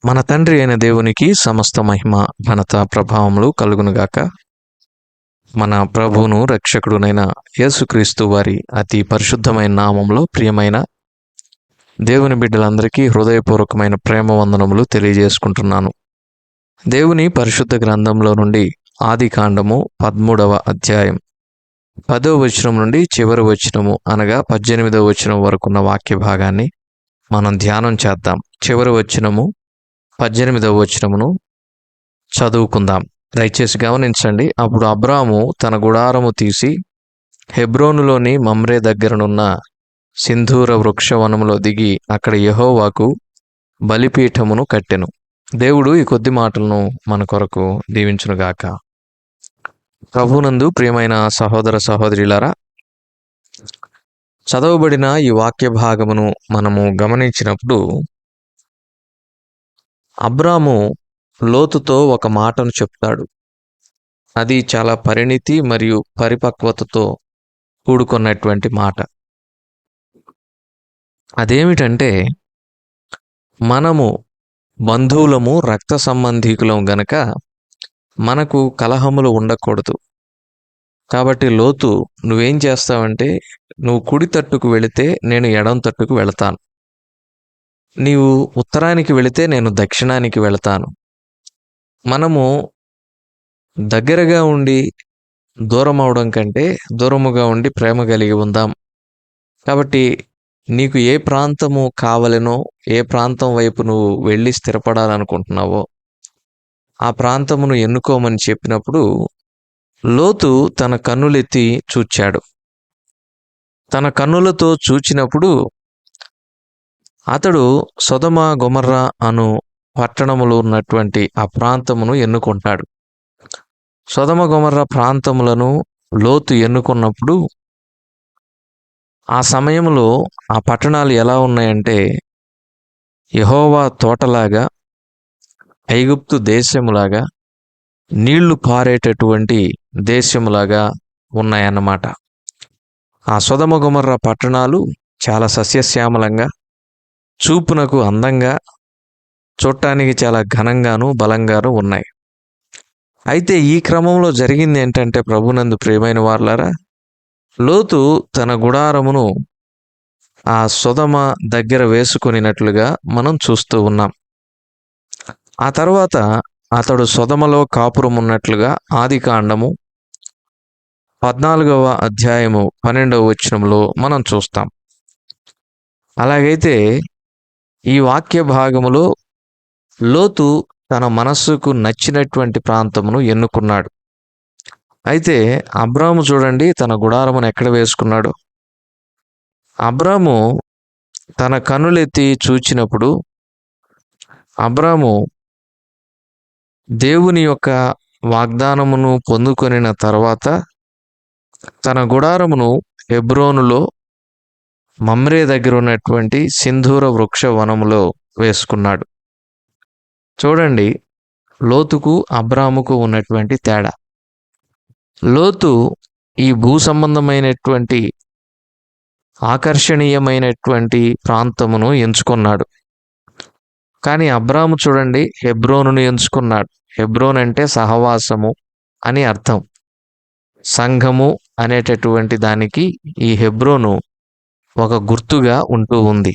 మన తండ్రి అయిన దేవునికి సమస్త మహిమ ఘనత ప్రభావములు కలుగునుగాక. మన ప్రభువును రక్షకుడునైన యేసుక్రీస్తు వారి అతి పరిశుద్ధమైన నామంలో ప్రియమైన దేవుని బిడ్డలందరికీ హృదయపూర్వకమైన ప్రేమ వందనములు తెలియజేసుకుంటున్నాను. దేవుని పరిశుద్ధ గ్రంథంలో నుండి ఆది కాండము 13వ అధ్యాయం 10వ వచనం నుండి చివరి వచనము అనగా 18వ వచనం వరకున్న వాక్య భాగాన్ని మనం ధ్యానం చేద్దాం. చివరి వచనము 18వ వచనమును చదువుకుందాం. దయచేసి గమనించండి. అప్పుడు అబ్రాము తన గుడారము తీసి హెబ్రోనులోని మమ్రే దగ్గరనున్న సింధూర వృక్షవనములో దిగి అక్కడ యెహోవాకు బలిపీఠమును కట్టెను. దేవుడు ఈ కొద్ది మాటలను మన కొరకు దీవించునుగాక. ప్రభునందు ప్రియమైన సహోదర సహోదరులారా, చదవబడిన ఈ వాక్య భాగమును మనము గమనించినప్పుడు అబ్రాము లోతుతో ఒక మాటను చెప్తాడు. అది చాలా పరిణితి మరియు పరిపక్వతతో కూడుకున్నటువంటి మాట. అదేమిటంటే, మనము బంధువులము, రక్త సంబంధీకులం గనక మనకు కలహములు ఉండకూడదు. కాబట్టి లోతు, నువ్వేం చేస్తావంటే, నువ్వు కుడి తట్టుకు వెళితే నేను ఎడం తట్టుకు వెళతాను, నీవు ఉత్తరానికి వెళితే నేను దక్షిణానికి వెళతాను. మనము దగ్గరగా ఉండి దూరం అవడం కంటే దూరముగా ఉండి ప్రేమ కలిగి ఉందాం. కాబట్టి నీకు ఏ ప్రాంతము కావలెనో, ఏ ప్రాంతం వైపు నువ్వు వెళ్ళి స్థిరపడాలనుకుంటున్నావో ఆ ప్రాంతమును ఎన్నుకోమని చెప్పినప్పుడు లోతు తన కన్నులెత్తి చూచాడు. తన కన్నులతో చూచినప్పుడు అతడు సొదొమ గొమొర్రా అను పట్టణములో ఉన్నటువంటి ఆ ప్రాంతమును ఎన్నుకుంటాడు. సొదొమ గొమొర్రా ప్రాంతములను లోతు ఎన్నుకున్నప్పుడు ఆ సమయంలో ఆ పట్టణాలు ఎలా ఉన్నాయంటే, యెహోవా తోటలాగా, ఐగుప్తు దేశములాగా, నీళ్లు పారేటటువంటి దేశములాగా ఉన్నాయన్నమాట. ఆ సొదొమ గొమొర్రా పట్టణాలు చాలా సస్యశ్యామలంగా, చూపునకు అందంగా, చూడటానికి చాలా ఘనంగాను బలంగాను ఉన్నాయి. అయితే ఈ క్రమంలో జరిగింది ఏంటంటే, ప్రభునందు ప్రియమైన వారలారా, లోతు తన గుడారమును ఆ సొదొమ దగ్గర వేసుకొనినట్లుగా మనం చూస్తూ ఉన్నాం. ఆ తర్వాత అతడు సొదొమలో కాపురం ఉన్నట్లుగా ఆది కాండము 14వ అధ్యాయము 12వ వచనంలో మనం చూస్తాం. అలాగైతే ఈ వాక్య భాగములో లోతు తన మనస్సుకు నచ్చినటువంటి ప్రాంతమును ఎన్నుకున్నాడు. అయితే అబ్రాము చూడండి, తన గుడారమును ఎక్కడ వేసుకున్నాడు. అబ్రాము తన కన్నులెత్తి చూచినప్పుడు అబ్రాము దేవుని యొక్క వాగ్దానమును పొందుకొనిన తర్వాత తన గుడారమును హెబ్రోనులో మమ్రే దగ్గర ఉన్నటువంటి సింధూర వృక్ష వనములో వేసుకున్నాడు. చూడండి లోతుకు అబ్రాముకు ఉన్నటువంటి తేడా. లోతు ఈ భూ సంబంధమైనటువంటి ఆకర్షణీయమైనటువంటి ప్రాంతమును ఎంచుకున్నాడు. కానీ అబ్రాము చూడండి హెబ్రోనును ఎంచుకున్నాడు. హెబ్రోన్ అంటే సహవాసము అని అర్థం. సంఘము అనేటటువంటి దానికి ఈ హెబ్రోను ఒక గుర్తుగా ఉంటూ ఉంది.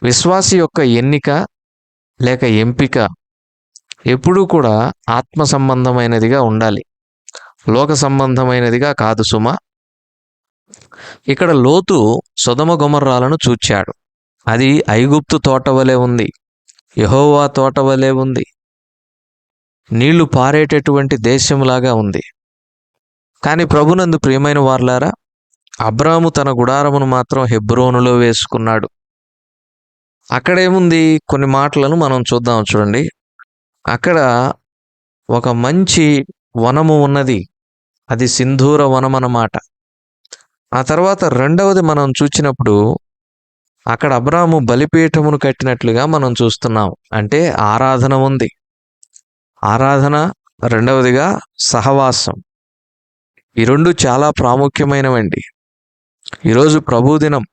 విశ్వాసి యొక్క ఎన్నిక లేక ఎంపిక ఎప్పుడూ కూడా ఆత్మ సంబంధమైనదిగా ఉండాలి, లోక సంబంధమైనదిగా కాదు సుమా. ఇక్కడ లోతు సొదొమ గొమొర్రాలను చూచాడు. అది ఐగుప్తు తోట వలె ఉంది, యెహోవా తోట వలె ఉంది, నీళ్లు పారేటటువంటి దేశంలాగా ఉంది. కానీ ప్రభునందు ప్రియమైన వారలారా, అబ్రాము తన గుడారమును మాత్రం హెబ్రోనులో వేసుకున్నాడు. అక్కడేముంది, కొన్ని మాటలను మనం చూద్దాం. చూడండి, అక్కడ ఒక మంచి వనము ఉన్నది, అది సింధూర వనం అన్నమాట. ఆ తర్వాత రెండవది మనం చూచినప్పుడు అక్కడ అబ్రాము బలిపీఠమును కట్టినట్లుగా మనం చూస్తున్నాం. అంటే ఆరాధన ఉంది, ఆరాధన. రెండవదిగా సహవాసం. ఈ రెండు చాలా ప్రాముఖ్యమైనవండి. ఈరోజు ప్రభుదినం,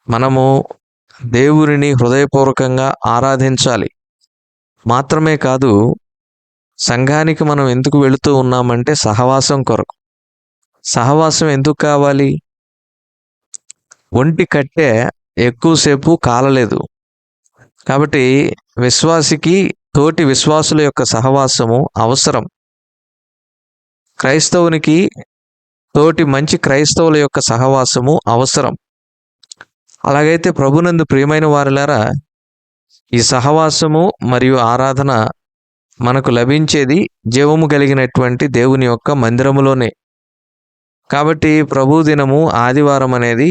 మనము దేవునిని హృదయపూర్వకంగా ఆరాధించాలి. మాత్రమే కాదు, సంఘానికి మనం ఎందుకు వెళుతూ ఉన్నామంటే సహవాసం కొరకు. సహవాసం ఎందుకు కావాలి? ఒంటి కట్టె ఎక్కువసేపు కాలలేదు. కాబట్టి విశ్వాసికి తోటి విశ్వాసుల యొక్క సహవాసము అవసరం. క్రైస్తవునికి తోటి మంచి క్రైస్తవుల యొక్క సహవాసము అవసరం. అలాగైతే ప్రభునందు ప్రియమైన వారిలారా, ఈ సహవాసము మరియు ఆరాధన మనకు లభించేది జీవము కలిగినటువంటి దేవుని యొక్క మందిరములోనే. కాబట్టి ప్రభు దినము ఆదివారం అనేది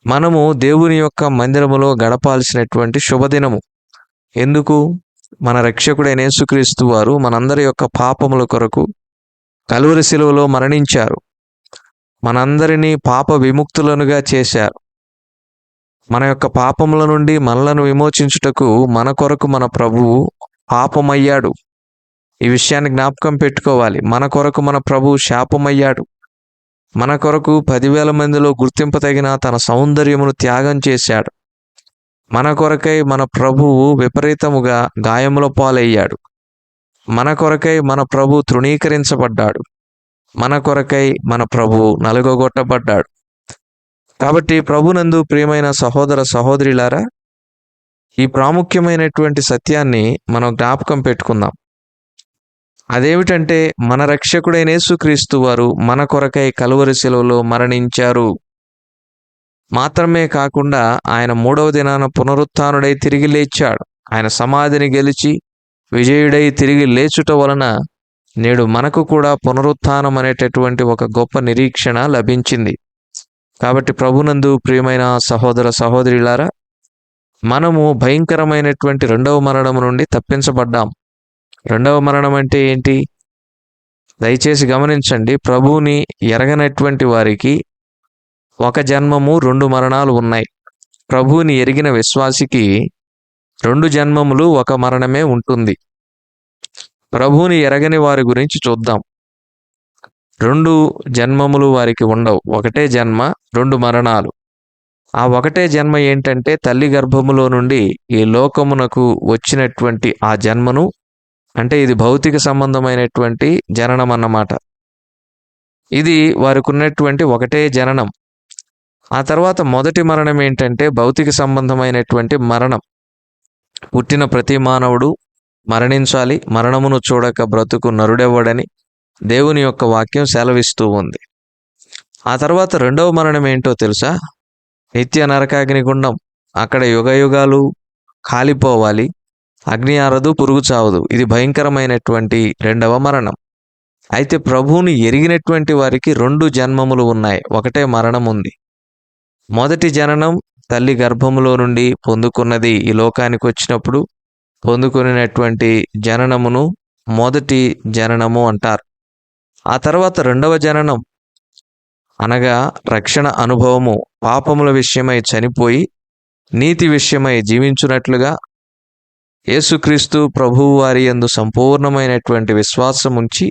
మనము దేవుని యొక్క మందిరములో గడపాల్సినటువంటి శుభదినము. ఎందుకు? మన రక్షకుడైన యేసుక్రీస్తు వారు మనందరి యొక్క పాపముల కొరకు కలువరి శిలువలో మరణించారు. మనందరినీ పాప విముక్తులనుగా చేశారు. మన యొక్క పాపముల నుండి మనలను విమోచించుటకు మన కొరకు మన ప్రభువు పాపమయ్యాడు. ఈ విషయాన్ని జ్ఞాపకం పెట్టుకోవాలి. మన కొరకు మన ప్రభువు శాపమయ్యాడు. మన కొరకు 10,000 మందిలో గుర్తింపతగిన తన సౌందర్యమును త్యాగం చేశాడు. మన కొరకై మన ప్రభువు విపరీతముగా గాయముల పాలయ్యాడు. మన కొరకై మన ప్రభు తృణీకరించబడ్డాడు. మన కొరకై మన ప్రభువు నలుగగొట్టబడ్డాడు. కాబట్టి ప్రభునందు ప్రియమైన సహోదర సహోదరులారా, ఈ ప్రాముఖ్యమైనటువంటి సత్యాన్ని మనం జ్ఞాపకం పెట్టుకుందాం. అదేమిటంటే, మన రక్షకుడైన యేసుక్రీస్తు వారు మన కొరకై కలువరి శిలువలో మరణించారు. మాత్రమే కాకుండా ఆయన 3వ దినాన పునరుత్థానుడై తిరిగి లేచాడు. ఆయన సమాధిని గెలిచి విజయుడై తిరిగి లేచుట వలన నేడు మనకు కూడా పునరుత్థానం అనేటటువంటి ఒక గొప్ప నిరీక్షణ లభించింది. కాబట్టి ప్రభునందు ప్రియమైన సహోదర సహోదరులారా, మనము భయంకరమైనటువంటి 2వ మరణం నుండి తప్పించబడ్డాం. 2వ మరణం అంటే ఏంటి? దయచేసి గమనించండి. ప్రభువుని ఎరగనటువంటి వారికి ఒక జన్మము 2 మరణాలు ఉన్నాయి. ప్రభువుని ఎరిగిన విశ్వాసికి 2 జన్మములు 1 మరణమే ఉంటుంది. ప్రభువుని ఎరగని వారి గురించి చూద్దాం. 2 జన్మములు వారికి ఉండవు. ఒకటే జన్మ, 2 మరణాలు. ఆ ఒకటే జన్మ ఏంటంటే, తల్లి గర్భములో నుండి ఈ లోకమునకు వచ్చినటువంటి ఆ జన్మను, అంటే ఇది భౌతిక సంబంధమైనటువంటి జననం అన్నమాట. ఇది వారికి ఉన్నటువంటి ఒకటే జననం. ఆ తర్వాత మొదటి మరణం ఏంటంటే భౌతిక సంబంధమైనటువంటి మరణం. పుట్టిన ప్రతి మానవుడు మరణించాలి, మరణమును చూడక బ్రతుకు నరుడెవ్వడని దేవుని యొక్క వాక్యం సెలవిస్తూ ఉంది. ఆ తర్వాత 2వ మరణం ఏంటో తెలుసా? నిత్య నరకాగ్నిగుండం. అక్కడ యుగయుగాలు కాలిపోవాలి, అగ్ని ఆరదు, పురుగు చావదు. ఇది భయంకరమైనటువంటి 2వ మరణం. అయితే ప్రభువుని ఎరిగినటువంటి వారికి 2 జన్మములు ఉన్నాయి, ఒకటే మరణం ఉంది. మొదటి జననం తల్లి గర్భములో నుండి పొందుకున్నది. ఈ లోకానికి వచ్చినప్పుడు పొందుకునేటువంటి జననమును మొదటి జననము అంటారు. ఆ తర్వాత 2వ జననం అనగా రక్షణ అనుభవము. పాపముల విషయమై చనిపోయి నీతి విషయమై జీవించున్నట్లుగా యేసుక్రీస్తు ప్రభువు వారి యందు సంపూర్ణమైనటువంటి విశ్వాసం ఉంచి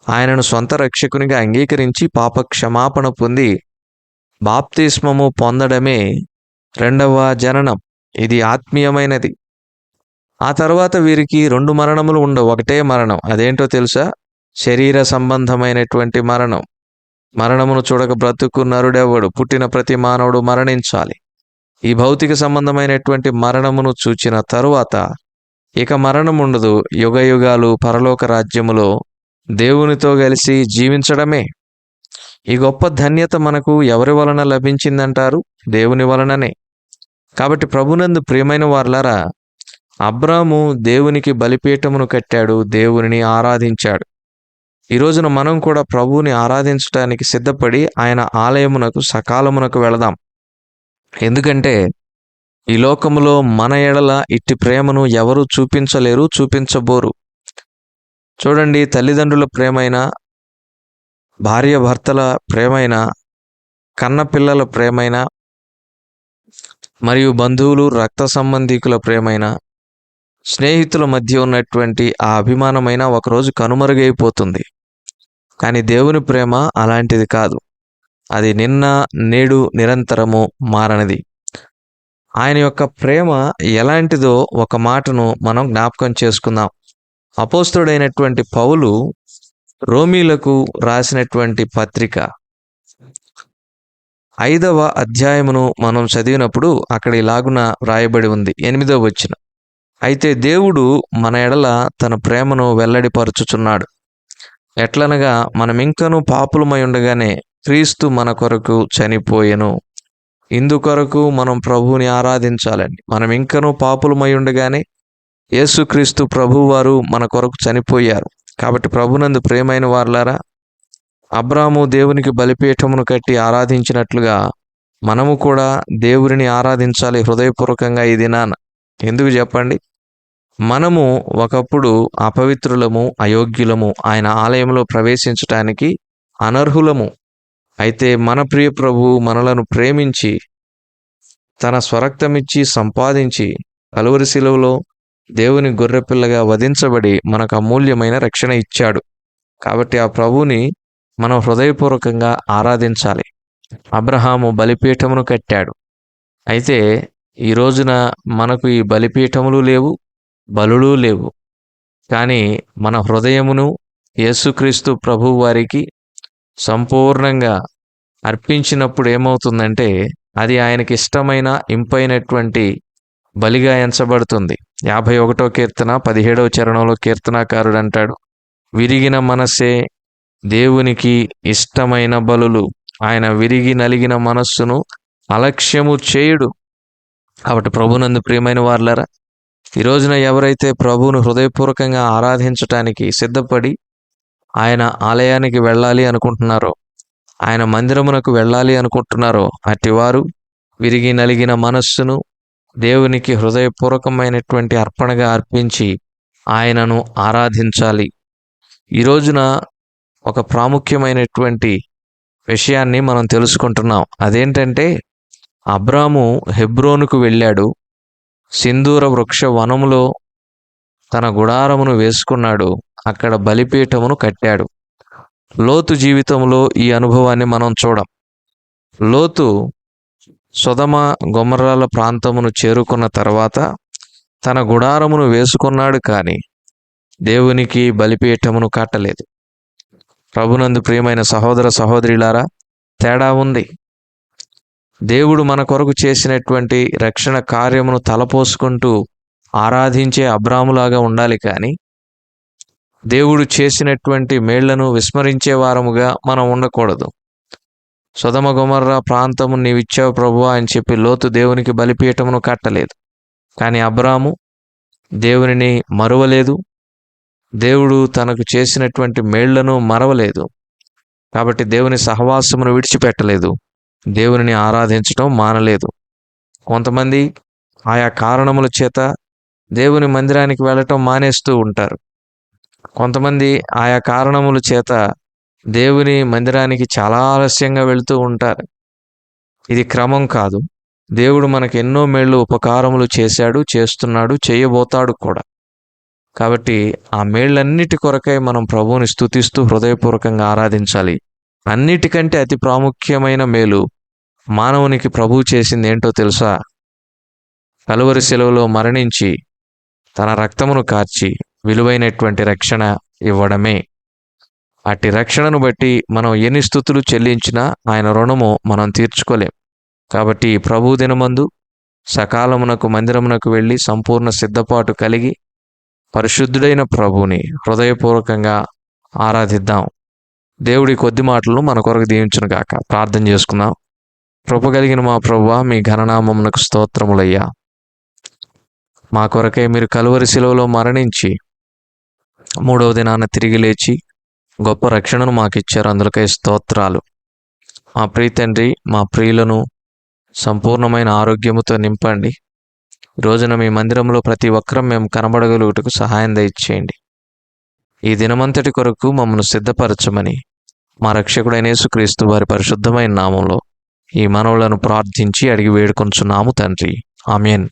ఆయనను సొంత రక్షకునిగా అంగీకరించి పాప క్షమాపణ పొంది బాప్తిస్మము పొందడమే 2వ జననం. ఇది ఆత్మీయమైనది. ఆ తర్వాత వీరికి 2 మరణములు ఉండవు, ఒకటే మరణం. అదేంటో తెలుసా? శరీర సంబంధమైనటువంటి మరణం. మరణమును చూడక బ్రతుకు నరుడెవ్వడు. పుట్టిన ప్రతి మానవుడు మరణించాలి. ఈ భౌతిక సంబంధమైనటువంటి మరణమును చూచిన తరువాత ఇక మరణం ఉండదు. యుగయుగాలు పరలోక రాజ్యములో దేవునితో కలిసి జీవించడమే. ఈ గొప్ప ధన్యత మనకు ఎవరి వలన లభించిందంటారు? దేవుని వలననే. కాబట్టి ప్రభునందు ప్రియమైన వారలారా, అబ్రాము దేవునికి బలిపీఠమును కట్టాడు, దేవునిని ఆరాధించాడు. ఈ రోజున మనం కూడా ప్రభువుని ఆరాధించడానికి సిద్ధపడి ఆయన ఆలయమునకు సకాలమునకు వెళదాం. ఎందుకంటే ఈ లోకములో మన ఎడల ఇట్టి ప్రేమను ఎవరు చూపించలేరు, చూపించబోరు. చూడండి, తల్లిదండ్రుల ప్రేమైన, భార్య భర్తల ప్రేమైన, కన్న పిల్లల ప్రేమైన, మరియు బంధువులు రక్త సంబంధికుల ప్రేమైన, స్నేహితుల మధ్య ఉన్నటువంటి ఆ అభిమానమైన ఒకరోజు కనుమరుగైపోతుంది. కానీ దేవుని ప్రేమ అలాంటిది కాదు. అది నిన్న నేడు నిరంతరము మారనిది. ఆయన యొక్క ప్రేమ ఎలాంటిదో ఒక మాటను మనం జ్ఞాపకం చేసుకుందాం. అపోస్తలుడైనటువంటి పౌలు రోమీలకు రాసినటువంటి పత్రిక 5వ అధ్యాయమును మనం చదివినప్పుడు అక్కడ ఇలాగున వ్రాయబడి ఉంది, 8వ వచనం. అయితే దేవుడు మన ఎడల తన ప్రేమను వెల్లడిపరుచుచున్నాడు. ఎట్లనగా మనమింకను పాపులమై ఉండగానే క్రీస్తు మన కొరకు చనిపోయెను. ఇందుకొరకు మనం ప్రభువుని ఆరాధించాలండి. మనం ఇంకనూ పాపులమై ఉండగానే యేసుక్రీస్తు ప్రభువారు మన కొరకు చనిపోయారు. కాబట్టి ప్రభునందు ప్రియమైన వారలారా, అబ్రాము దేవునికి బలిపీఠమును కట్టి ఆరాధించినట్లుగా మనము కూడా దేవుని ఆరాధించాలి హృదయపూర్వకంగా ఈ దినాన. ఎందుకు చెప్పండి? మనము ఒకప్పుడు అపవిత్రులము, అయోగ్యులము, ఆయన ఆలయంలో ప్రవేశించటానికి అనర్హులము. అయితే మన ప్రియ ప్రభువు మనలను ప్రేమించి తన స్వరక్తమిచ్చి సంపాదించి కలువరి శిలువలో దేవుని గొర్రెపిల్లగా వధించబడి మనకు అమూల్యమైన రక్షణ ఇచ్చాడు. కాబట్టి ఆ ప్రభువుని మనం హృదయపూర్వకంగా ఆరాధించాలి. అబ్రహాము బలిపీఠమును కట్టాడు. అయితే ఈ రోజున మనకు ఈ బలిపీఠములు లేవు, బలులు లేవు. కానీ మన హృదయమును యేసుక్రీస్తు ప్రభువు వారికి సంపూర్ణంగా అర్పించినప్పుడు ఏమవుతుందంటే అది ఆయనకి ఇష్టమైన ఇంపైనటువంటి బలిగా ఎంచబడుతుంది. 51వ కీర్తన 17వ చరణంలో కీర్తనాకారుడు అంటాడు, విరిగిన మనస్సే దేవునికి ఇష్టమైన బలులు, ఆయన విరిగి నలిగిన మనస్సును అలక్ష్యము చేయుడు. కాబట్టి ప్రభునందు ప్రియమైన వారలారా, ఈ రోజున ఎవరైతే ప్రభువును హృదయపూర్వకంగా ఆరాధించటానికి సిద్ధపడి ఆయన ఆలయానికి వెళ్ళాలి అనుకుంటున్నారో, ఆయన మందిరమునకు వెళ్ళాలి అనుకుంటున్నారో, అటివారు విరిగి నలిగిన మనస్సును దేవునికి హృదయపూర్వకమైనటువంటి అర్పణగా అర్పించి ఆయనను ఆరాధించాలి. ఈ రోజున ఒక ప్రాముఖ్యమైనటువంటి విషయాన్ని మనం తెలుసుకుంటున్నాం. అదేంటంటే, అబ్రాము హెబ్రోనుకు వెళ్ళాడు, సింధూర వృక్ష వనములో తన గుడారమును వేసుకున్నాడు, అక్కడ బలిపీఠమును కట్టాడు. లోతు జీవితంలో ఈ అనుభవాన్ని మనం చూడం. లోతు సొదమ గొమొర్రాల ప్రాంతమును చేరుకున్న తర్వాత తన గుడారమును వేసుకున్నాడు, కానీ దేవునికి బలిపీఠమును కట్టలేదు. ప్రభునందు ప్రియమైన సహోదర సహోదరులారా, తేడా ఉంది. దేవుడు మన కొరకు చేసినటువంటి రక్షణ కార్యమును తలపోసుకుంటూ ఆరాధించే అబ్రాములాగా ఉండాలి, కానీ దేవుడు చేసినటువంటి మేళ్లను విస్మరించే వారముగా మనం ఉండకూడదు. సొదమ గొమొర్రా ప్రాంతము నీవిచ్చావు ప్రభువా అని చెప్పి లోతు దేవునికి బలిపీఠమును కట్టలేదు. కానీ అబ్రాము దేవునిని మరువలేదు, దేవుడు తనకు చేసినటువంటి మేళ్లను మరవలేదు. కాబట్టి దేవుని సహవాసమును విడిచిపెట్టలేదు, దేవునిని ఆరాధించడం మానలేదు. కొంతమంది ఆయా కారణముల చేత దేవుని మందిరానికి వెళ్ళటం మానేస్తూ ఉంటారు. కొంతమంది ఆయా కారణముల చేత దేవుని మందిరానికి చాలా ఆలస్యంగా వెళుతూ ఉంటారు. ఇది క్రమం కాదు. దేవుడు మనకు ఎన్నో మేళ్ళు ఉపకారములు చేశాడు, చేస్తున్నాడు, చేయబోతాడు కూడా. కాబట్టి ఆ మేళ్ళన్నిటి కొరకై మనం ప్రభువుని స్తుతిస్తూ హృదయపూర్వకంగా ఆరాధించాలి. అన్నిటికంటే అతి ప్రాముఖ్యమైన మేలు మానవునికి ప్రభువు చేసింది ఏంటో తెలుసా? కలువరి శిలువలో మరణించి తన రక్తమును కార్చి విలువైనటువంటి రక్షణ ఇవ్వడమే. అట్టి రక్షణను బట్టి మనం ఎన్ని స్తుతులు చెల్లించినా ఆయన రుణము మనం తీర్చుకోలేం. కాబట్టి ప్రభు దినమందు సకాలమునకు మందిరమునకు వెళ్ళి సంపూర్ణ సిద్ధపాటు కలిగి పరిశుద్ధుడైన ప్రభువుని హృదయపూర్వకంగా ఆరాధిద్దాం. దేవుడి కొద్ది మాటలను మన కొరకు దీవించును గాక. ప్రార్థన చేసుకుందాం. కృప కలిగిన మా ప్రభువా, మీ ఘననామమునకు స్తోత్రములయ్యా. మా కొరకై మీరు కలువరి శిలువలో మరణించి 3వ దినాన తిరిగి లేచి గొప్ప రక్షణను మాకిచ్చారు. అందులకై స్తోత్రాలు. మా ప్రియ తండ్రి, మా ప్రియులను సంపూర్ణమైన ఆరోగ్యముతో నింపండి. రోజున మీ మందిరంలో ప్రతి ఒక్కరం మేము కనబడగలుగుటకు సహాయం దయచేయండి. ఈ దినమంతటి కొరకు మమ్మల్ని సిద్ధపరచమని మా రక్షకుడైన యేసుక్రీస్తు వారి పరిశుద్ధమైన నామంలో ఈ మనవులను ప్రార్థించి అడిగి వేడుకొంచున్నాము తండ్రి. ఆమేన్.